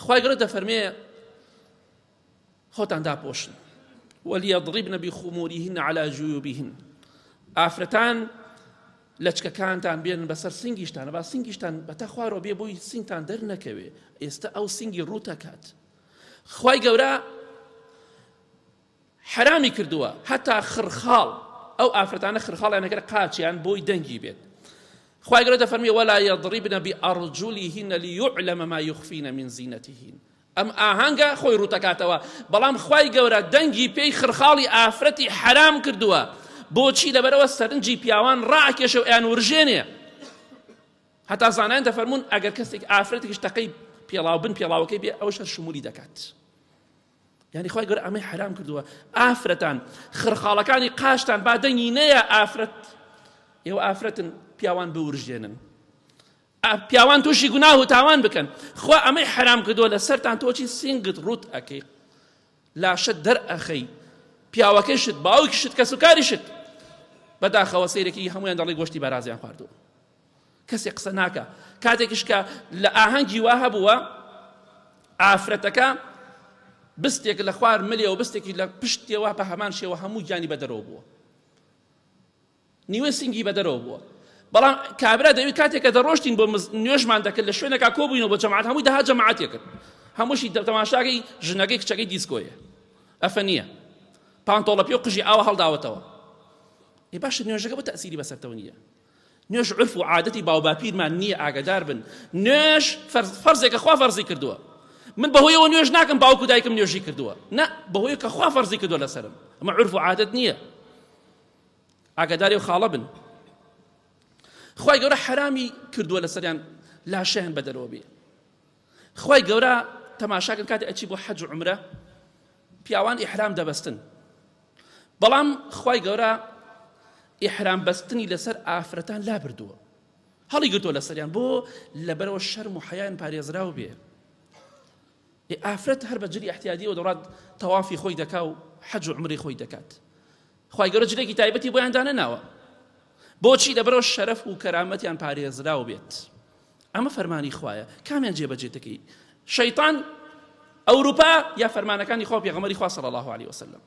خوای گەورە دەفەرمێ خۆتان داپۆشن وەلیەضریبنە بخموریهن على جیوبهن ئافرەتان لەچکەکانتان بێنن بەسەر سینگیشتانە با سینگیشتان بەتە خوارەوە بێ بۆی سینگتان دەرنەکەوێ ئێستا ئەو سینگی ڕوودەکات خوای گەورە حرامی کردووە هەتا خرخاڵ ئەو ئافرەتانە خرخاڵیانەکە قاچیان بۆی دەنگی بێت خوای گەورە دەفەرمێ ولا يضربن بأرجلهن ليعلم ما يخفين من زينتهن ئەم ئاهەنگە خۆی ڕوتەکاتەوە بەڵام خوای گەورە دەنگی پێی خرخاڵی ئافرەتی حرام کردووە بۆچی لەبەرەوە سەرنجی پیاوان ڕائکێشە و ئەیان ورژێنێ هەتا زانایان دەفەرمون ئەگەر کەسێک ئافرەتێکیش تەقەی پێڵاو بن پێڵاوەکەی بێ ئەوەش شمولی دەکات یعنی خوای گەورە ئەمەی حرام کردووە ئافرەتان خرخاڵەکانی قاشتان با دەنگی نەیە ئافرەت ئێوە ئافرەتن پیاوان بورژێنن پیاوان تووشی گوناه و تاوان بکەن خوا ئەمەی حرام کردووە لەسەرتان تۆچی سینگت ڕوت ئەکەی لاشت دەرئەخەی پیاوەکەیشت باوکیشت کەسوکاریشت بەداخەوە سەیرێکی هەمویان دەڵی گۆشتی بەرازیان خواردووە کەسێک قسە ناکە کاتێکیش کە لە ئاهەنگی وا هەبووە ئافرەتەکە بستێک لە خوار ملێ و بستێکی لە پشتێەوە بە هەمان شێوە هەموو گیانی بەدەرەوە بووە نیوە سینگی بەدەرەوە بووە بەڵام کابرا دەوێت کاتێککە دەڕۆشتین بۆ نوێژمان دەکرد لە شوێنێکا کۆبووینەوە بۆ جەماعەت هەمووی دەها جەماعەتێ کرد هەمووشی تەماشاکەی ژنەکەی کچەکەی دیسکۆیە ئەفە نییە پانتۆڵە پێ و قژی ئاوە هەڵداوەتەوە ئی باشە نوێژەکە بۆ تەئسیری بەسەرتەوە نییە نوێژ عرف و عادەتی باو باپیرمان نییە ئاگادار بن نوێژ فەرزێکە خوا فەرزی کردووە من بەهۆیەوە نوێژ ناکەم باوکو دایکم نوێژی کردووە نە بەهۆیە کە خوا فەرزی کردووە لەسەرم ئەمە عرف و عادەت نییە ئاگاداری و خاڵە بن خوای گەورە حرامی کردووە لەسەریان لاشەیان بەدەرەوە بێ خوای گەورە تەماشاکەن کاتی ئەچی بۆ حەج و عومرە پیاوان ئیحرام دەبەستن بەڵام خوای گەورە ئیحرام بەستنی لەسەر ئافرەتان لا بردووە هەڵی گرتووە لەسەریان بۆ لەبەرەوە شەرم و حەیان پارێزراو بێ ئافرەت هەر بە جلی احتیادیەوە دەڕات تەوافی خۆی دەکا و حەج و عومرەی خۆی دەکات خوای گەورە جلێکی تایبەتی بۆیان دانەناوە بۆچی لەبەرەوە شەرەف و کەرامەتیان پارێزراو بێت ئەمە فەرمانی خوایە کامیان جێبەجێتەکەی شەیطان ئەوروپا یا فەرمانەکانی خوا پێغەمبەری خوا صلی الله علیه وسلم